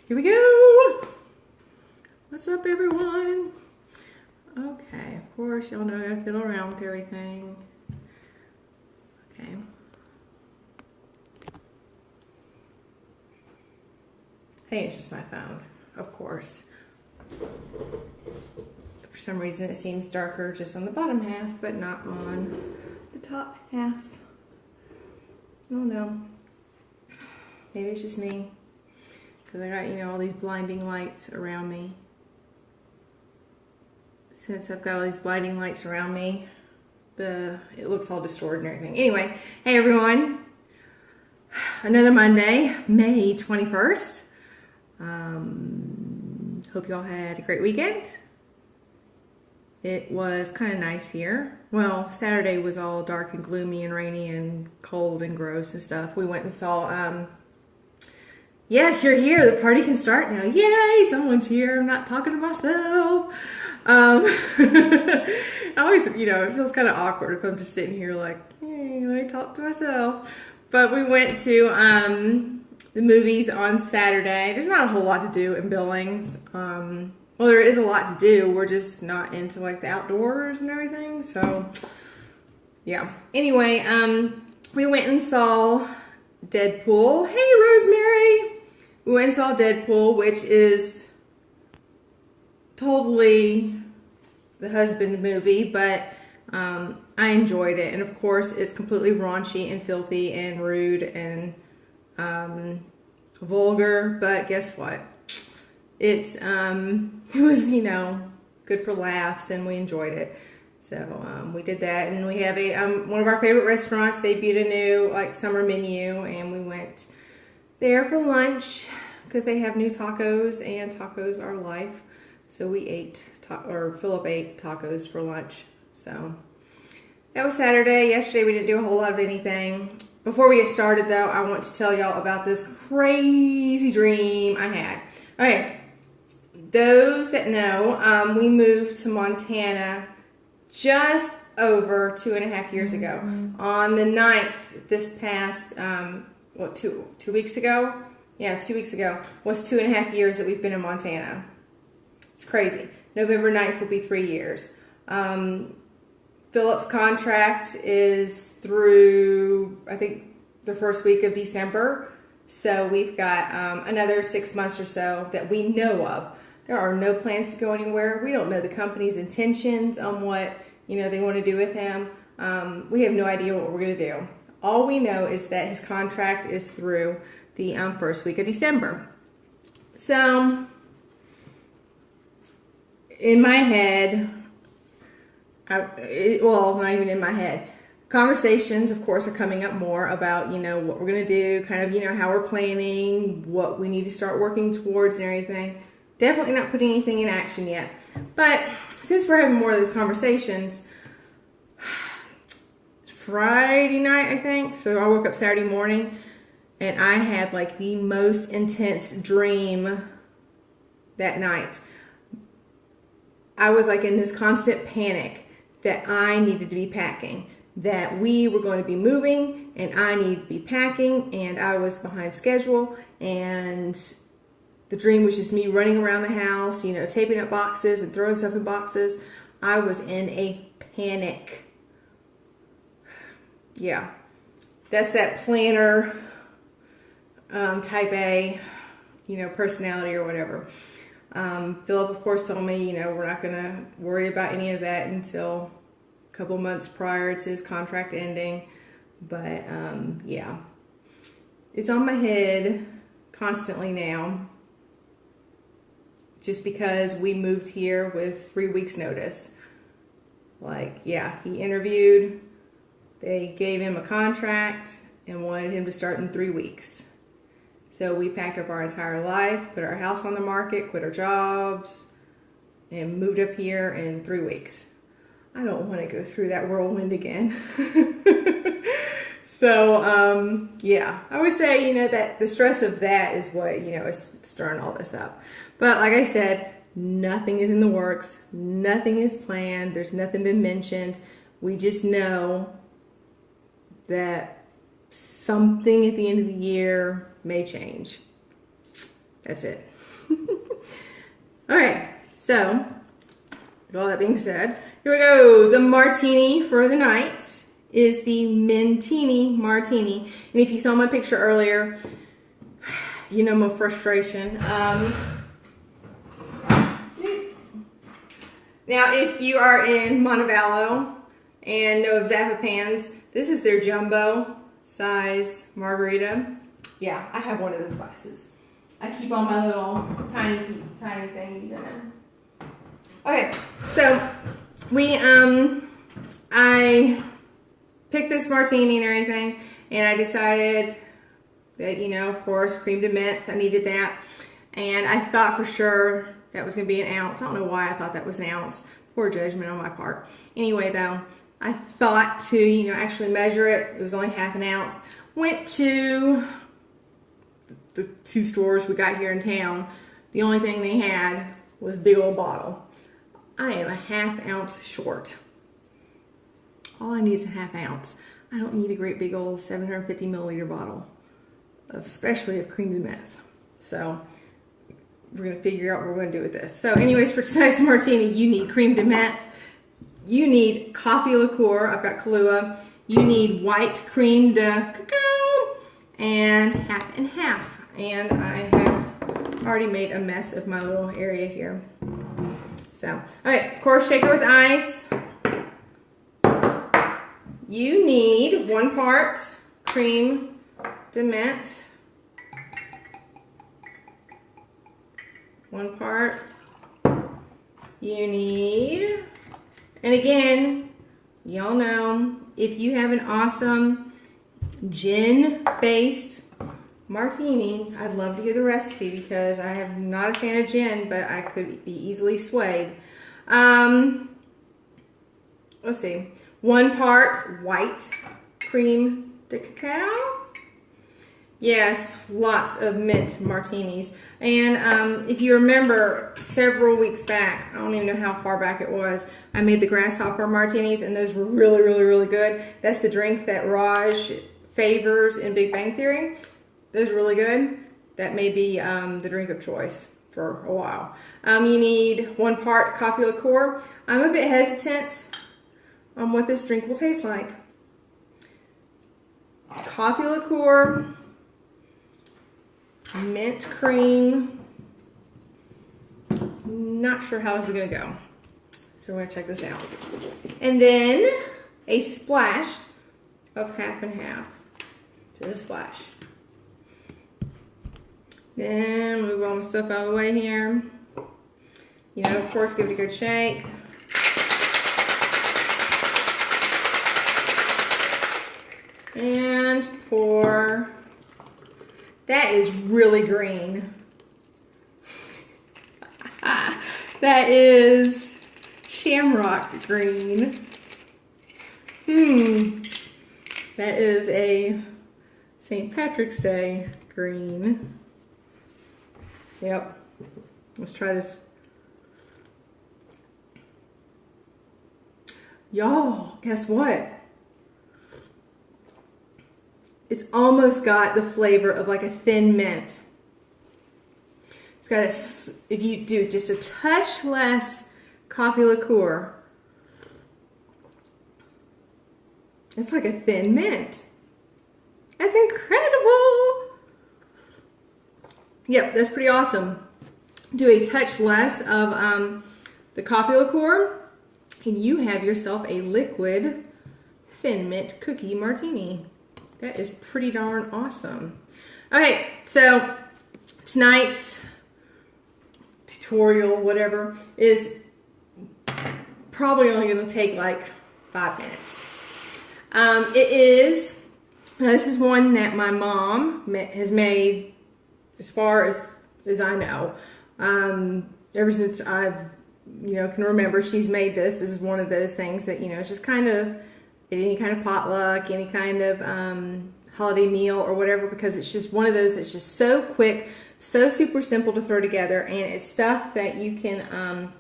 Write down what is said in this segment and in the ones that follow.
Here we go. What's up, everyone? Okay, of course, y'all know I gotta fiddle around with everything. Okay. Hey, it's just my phone, of course. For some reason, it seems darker just on the bottom half, but not on the top half. I don't know. Maybe it's just me. Because I got, all these blinding lights around me. Since I've got all these blinding lights around me, it looks all distorted and everything. Anyway, hey everyone. Another Monday, May 21st. Hope y'all had a great weekend. It was kind of nice here. Well, Saturday was all dark and gloomy and rainy and cold and gross and stuff. We went and saw, yes, you're here. The party can start now. Yay, someone's here. I'm not talking to myself. I always, it feels kind of awkward if I'm just sitting here like, hey, I talk to myself. But we went to the movies on Saturday. There's not a whole lot to do in Billings. Well, there is a lot to do. We're just not into like the outdoors and everything. So, yeah. Anyway, we went and saw Deadpool. Hey, Rosemary. We went and saw Deadpool, which is totally the husband movie, but I enjoyed it. And of course, it's completely raunchy and filthy and rude and vulgar. But guess what? It was, good for laughs, and we enjoyed it. So we did that, and we have one of our favorite restaurants debuted a new summer menu, and we went there for lunch because they have new tacos, and tacos are life. So we ate, Philip ate tacos for lunch. So that was Saturday. Yesterday we didn't do a whole lot of anything. Before we get started, though, I want to tell y'all about this crazy dream I had. Okay. Those that know, we moved to Montana just over 2.5 years ago. On the 9th, this past, 2 weeks ago? Yeah, 2 weeks ago was 2.5 years that we've been in Montana. It's crazy. November 9th will be 3 years. Philip's contract is through, I think, the first week of December. So we've got another 6 months or so that we know of. There are no plans to go anywhere. We don't know the company's intentions on what they want to do with him. We have no idea what we're going to do. All we know is that his contract is through the first week of December. So in my head, not even in my head, conversations, of course, are coming up more about, what we're going to do, kind of, how we're planning, what we need to start working towards and everything. Definitely not putting anything in action yet. But since we're having more of those conversations, Friday night, I think, so I woke up Saturday morning and I had the most intense dream that night. I was in this constant panic that I needed to be packing, that we were going to be moving and I needed to be packing, and I was behind schedule, and the dream was just me running around the house, taping up boxes and throwing stuff in boxes. I was in a panic. Yeah, that's that planner type A, personality or whatever. Philip, of course, told me, we're not going to worry about any of that until a couple months prior to his contract ending. But, yeah, it's on my head constantly now, just because we moved here with 3 weeks notice. He interviewed, they gave him a contract and wanted him to start in 3 weeks. So we packed up our entire life, put our house on the market, quit our jobs, and moved up here in 3 weeks. I don't want to go through that whirlwind again. So, I would say, that the stress of that is what, is stirring all this up. But like I said, nothing is in the works. Nothing is planned. There's nothing been mentioned. We just know that something at the end of the year may change. That's it. All right, so with all that being said, here we go. The martini for the night is the Mintini Martini. And if you saw my picture earlier, you know my frustration. Now, if you are in Montevallo and know of Zappa pans, this is their jumbo size margarita. Yeah, I have one of those glasses. I keep all my little tiny things in it. Okay, so I picked this martini and everything, and I decided that, you know, of course, cream de menthe, I needed that. And I thought for sure that was gonna be an ounce. I don't know why I thought that was an ounce. Poor judgment on my part. Anyway, though, I thought to, you know, actually measure it. It was only half an ounce. Went to the 2 stores we got here in town. The only thing they had was a big old bottle. I am a ½ ounce short. All I need is a ½ ounce. I don't need a great big old 750 milliliter bottle, especially of cream de menthe. So we're gonna figure out what we're gonna do with this. So anyways, for tonight's martini, you need cream de menthe. You need coffee liqueur. I've got Kahlua. You need white creme de cacao and half and half. And I have already made a mess of my little area here. So, okay, of course, shake it with ice. You need 1 part cream de menthe. 1 part. You need, and again, y'all know, if you have an awesome gin-based martini, I'd love to hear the recipe because I am not a fan of gin, but I could be easily swayed. Let's see. 1 part white creme de cacao. Yes, lots of mint martinis. And if you remember, several weeks back, I don't even know how far back it was, I made the grasshopper martinis, and those were really, really, really good. That's the drink that Raj favors in Big Bang Theory. Those are really good. That may be the drink of choice for a while. You need 1 part coffee liqueur. I'm a bit hesitant on what this drink will taste like. Coffee liqueur, mint cream. Not sure how this is gonna go. So we're gonna check this out. And then a splash of half and half. Just a splash. Then move all my stuff out of the way here. You know, of course, give it a good shake. And pour. That is really green. That is shamrock green. That is a St. Patrick's Day green. Yep. Let's try this. Y'all, guess what? It's almost got the flavor of like a thin mint. It's got a, if you do just a touch less coffee liqueur, it's like a thin mint. That's incredible. Yep, that's pretty awesome. Do a touch less of the coffee liqueur, and you have yourself a liquid thin mint cookie martini. That is pretty darn awesome. Okay, so tonight's tutorial, whatever, is probably only going to take like 5 minutes. This is one that my mom has made as far as I know. Ever since I've, can remember, she's made this. This is one of those things that, it's just kind of any kind of potluck, any kind of holiday meal or whatever, because it's just one of those that's just so quick, so super simple to throw together, and it's stuff that you can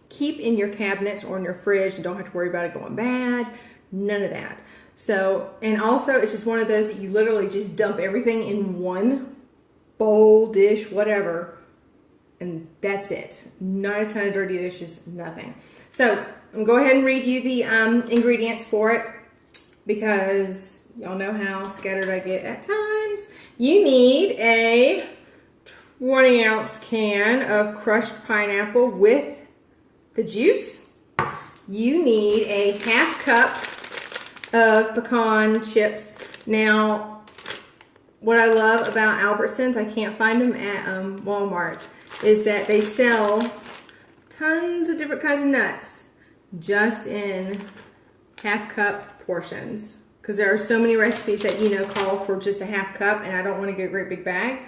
keep in your cabinets or in your fridge and don't have to worry about it going bad, none of that. So, and also it's just one of those that you literally just dump everything in one bowl, dish, whatever, and that's it. Not a ton of dirty dishes, nothing. So I'm gonna go ahead and read you the ingredients for it, because y'all know how scattered I get at times. You need a 20-ounce can of crushed pineapple with the juice. You need a half cup of pecan chips. Now, what I love about Albertsons, I can't find them at Walmart, is that they sell tons of different kinds of nuts just in half cup portions. Because there are so many recipes that, you know, call for just a half cup, and I don't want to get a great big bag.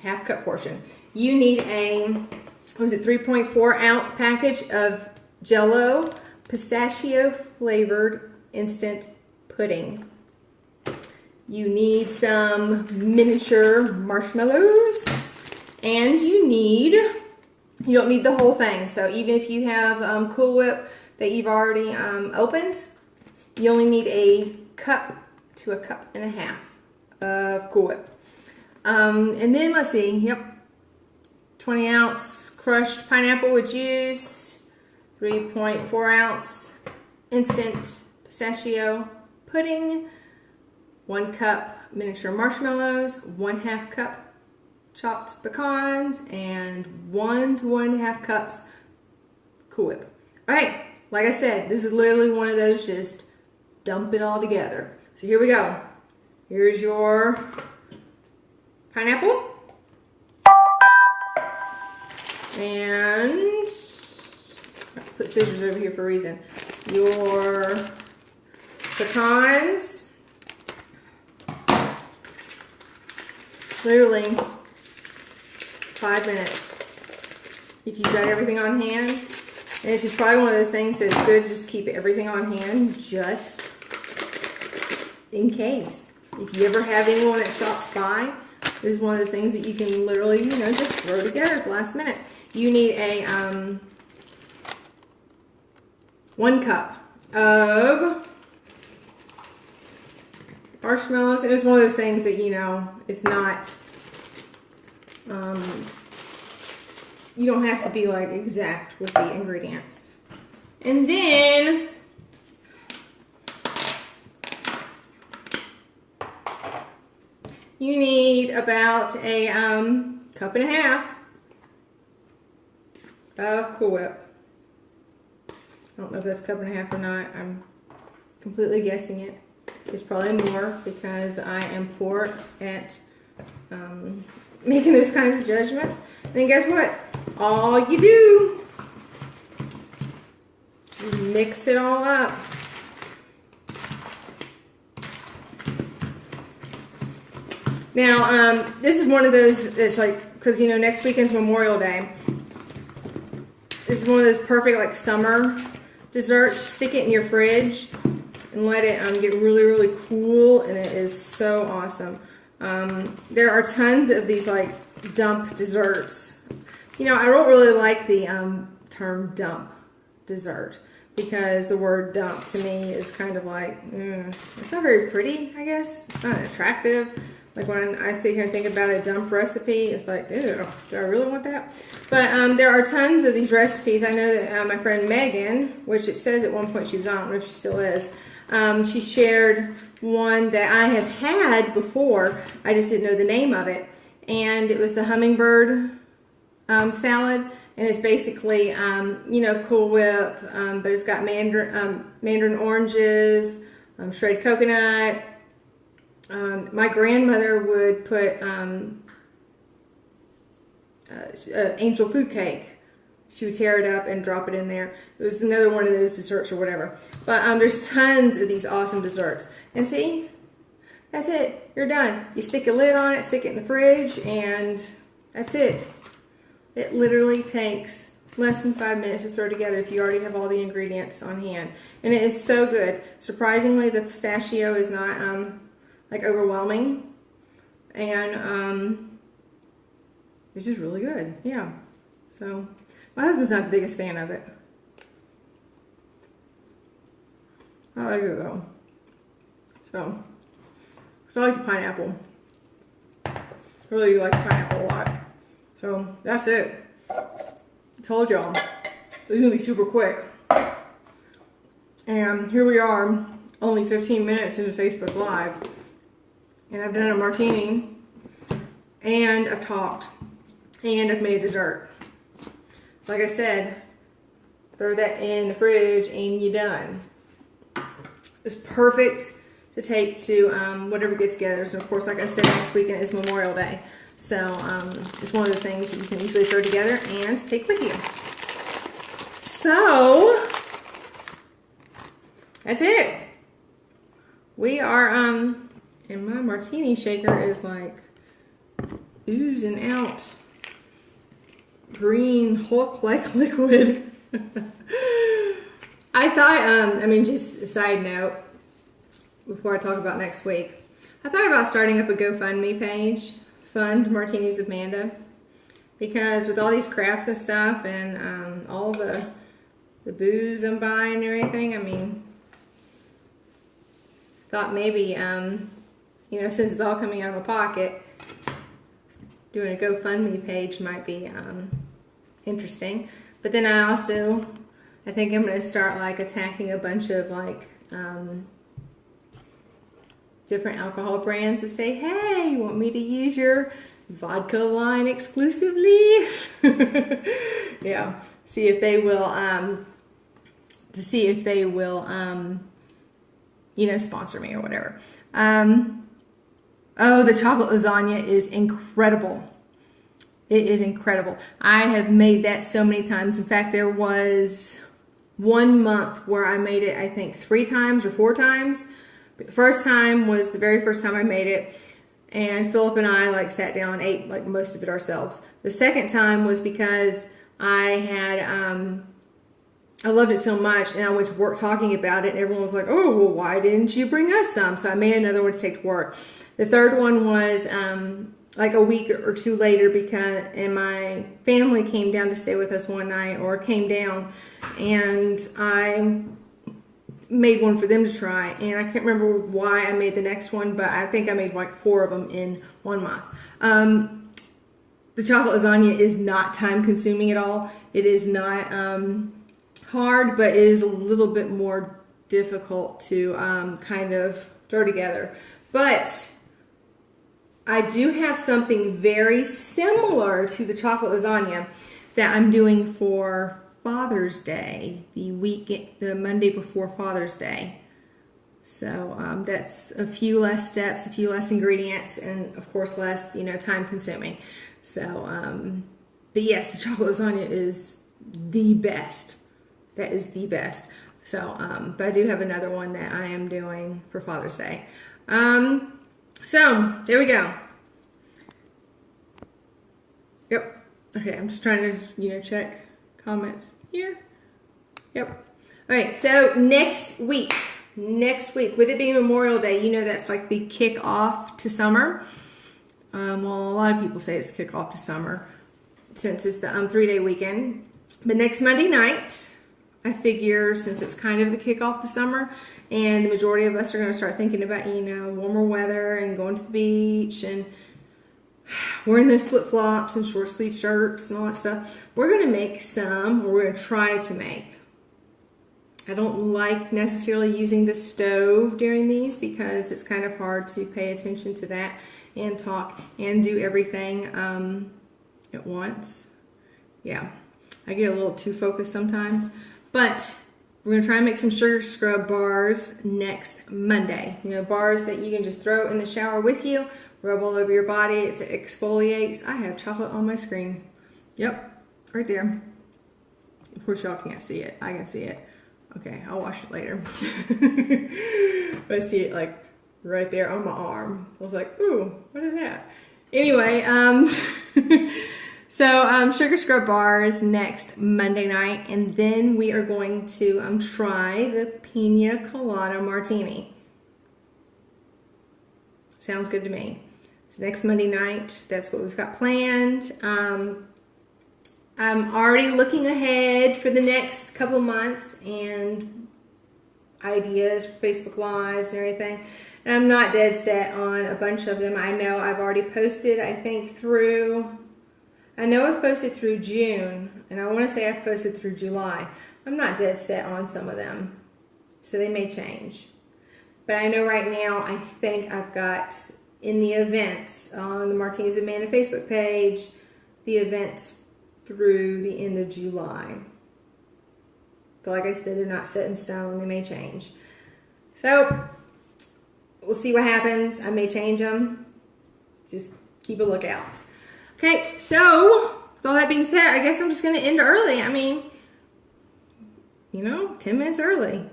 Half cup portion. You need a, what was it, 3.4 ounce package of Jell-O pistachio flavored instant pudding. You need some miniature marshmallows, and you don't need the whole thing. So even if you have Cool Whip that you've already opened, you only need a cup to a cup and a half of Cool Whip. And then let's see, yep, 20 ounce crushed pineapple with juice, 3.4 ounce instant pistachio pudding, 1 cup miniature marshmallows, 1/2 cup chopped pecans, and 1 to 1.5 cups Cool Whip. All right, like I said, this is literally one of those just dump it all together. So here we go. Here's your pineapple. And I put scissors over here for a reason. Your pecans. Literally 5 minutes. If you've got everything on hand. And it's just probably one of those things that's good to just keep everything on hand just in case. If you ever have anyone that stops by, this is one of those things that you can literally, you know, just throw together at the last minute. You need a 1 cup of marshmallows. And it's one of those things that, you know, it's not, you don't have to be like exact with the ingredients. And then you need about a cup and a half of Cool Whip. I don't know if that's a cup and a half or not. I'm completely guessing it. It's probably more because I am poor at making those kinds of judgments. And then guess what? All you do is mix it all up. Now, this is one of those that's like, because you know, next weekend's Memorial Day. This is one of those perfect like summer desserts. Stick it in your fridge and let it get really, really cool, and it is so awesome. There are tons of these like dump desserts. You know, I don't really like the term dump dessert, because the word dump to me is kind of like, it's not very pretty, I guess. It's not attractive. Like when I sit here and think about a dump recipe, it's like, ew, do I really want that? But there are tons of these recipes. I know that my friend Megan, which it says at one point she was on, I don't know if she still is, she shared one that I have had before. I just didn't know the name of it. And it was the hummingbird salad. And it's basically, you know, Cool Whip, but it's got mandarin oranges, shredded coconut. My grandmother would put angel food cake. She would tear it up and drop it in there. It was another one of those desserts or whatever. But there's tons of these awesome desserts. And see, that's it. You're done. You stick a lid on it, stick it in the fridge, and that's it. It literally takes less than 5 minutes to throw together if you already have all the ingredients on hand. And it is so good. Surprisingly, the pistachio is not like overwhelming. And it's just really good. Yeah. So my husband's not the biggest fan of it. I like it though. So I like the pineapple. I really do like the pineapple a lot. So that's it. I told y'all it's gonna be super quick. And here we are, only 15 minutes into Facebook Live. And I've done a martini, and I've talked, and I've made a dessert. Like I said, throw that in the fridge and you're done. It's perfect to take to whatever gets together. So of course, like I said, next weekend is Memorial Day. So it's one of those things that you can easily throw together and take with you. So that's it. We are, and my martini shaker is like oozing out green Hulk-like liquid. I thought, just a side note, before I talk about next week, I thought about starting up a GoFundMe page, Fund Martinis with Manda, because with all these crafts and stuff and all the booze I'm buying and everything, thought maybe, since it's all coming out of my pocket, doing a GoFundMe page might be interesting. But then I think I'm going to start like attacking a bunch of like different alcohol brands to say, hey, you want me to use your vodka line exclusively? Yeah, see if they will, sponsor me or whatever. Oh, the chocolate lasagna is incredible. It is incredible. I have made that so many times. In fact, there was 1 month where I made it, I think 3 times or 4 times. The first time was the very first time I made it, and Philip and I like sat down and ate like most of it ourselves. The second time was because I had, I loved it so much, and I went to work talking about it, and everyone was like, oh, well, why didn't you bring us some? So I made another one to take to work. The third one was like a week or 2 later, and my family came down to stay with us one night, or came down, and I made one for them to try, and I can't remember why I made the next one, but I think I made like 4 of them in 1 month. The chocolate lasagna is not time consuming at all. It is not hard, but it is a little bit more difficult to kind of throw together. But I do have something very similar to the chocolate lasagna that I'm doing for Father's Day, the Monday before Father's Day. So that's a few less steps, a few less ingredients, and of course less, time consuming. So, but yes, the chocolate lasagna is the best. That is the best. So, but I do have another one that I am doing for Father's Day. So there we go. Yep. Okay, I'm just trying to, check comments here. Yep. All right, so next week, with it being Memorial Day, that's like the kickoff to summer. Well, a lot of people say it's the kickoff to summer since it's the 3-day weekend. But next Monday night, I figure since it's kind of the kickoff to summer, and the majority of us are going to start thinking about, warmer weather and going to the beach and wearing those flip-flops and short sleeve shirts and all that stuff, we're going to try to make. I don't like necessarily using the stove during these because it's kind of hard to pay attention to that and talk and do everything at once. Yeah, I get a little too focused sometimes. But we're going to try and make some sugar scrub bars next Monday. Bars that you can just throw in the shower with you, rub all over your body. It exfoliates. I have chocolate on my screen. Yep, right there. Of course, y'all can't see it. I can see it. Okay, I'll wash it later. But I see it like right there on my arm. I was like, ooh, what is that? Anyway, so sugar scrub bars next Monday night, and then we are going to try the Pina Colada Martini. Sounds good to me. So next Monday night, that's what we've got planned. I'm already looking ahead for the next couple months and ideas for Facebook Lives and everything. And I'm not dead set on a bunch of them. I know I've already posted, I think I know I've posted through June, and I want to say I've posted through July. I'm not dead set on some of them, so they may change. But I know right now, I think I've got in the events on the Martinis with Amanda Facebook page, the events through the end of July. But like I said, they're not set in stone. They may change. So we'll see what happens. I may change them. Just keep a lookout. Okay, so with all that being said, I guess I'm just going to end early. I mean, 10 minutes early.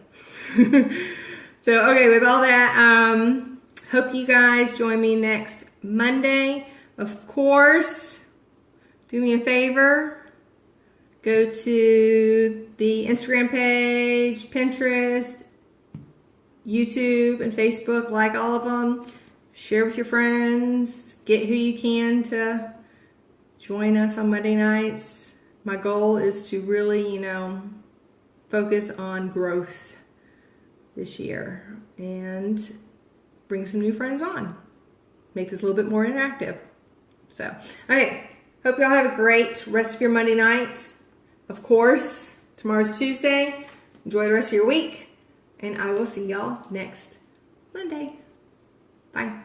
So, okay, with all that, hope you guys join me next Monday. Of course, do me a favor. Go to the Instagram page, Pinterest, YouTube, and Facebook. Like all of them. Share with your friends. Get who you can to join us on Monday nights. My goal is to really, focus on growth this year and bring some new friends on. Make this a little bit more interactive. So, okay. Hope y'all have a great rest of your Monday night. Of course, tomorrow's Tuesday. Enjoy the rest of your week. And I will see y'all next Monday. Bye.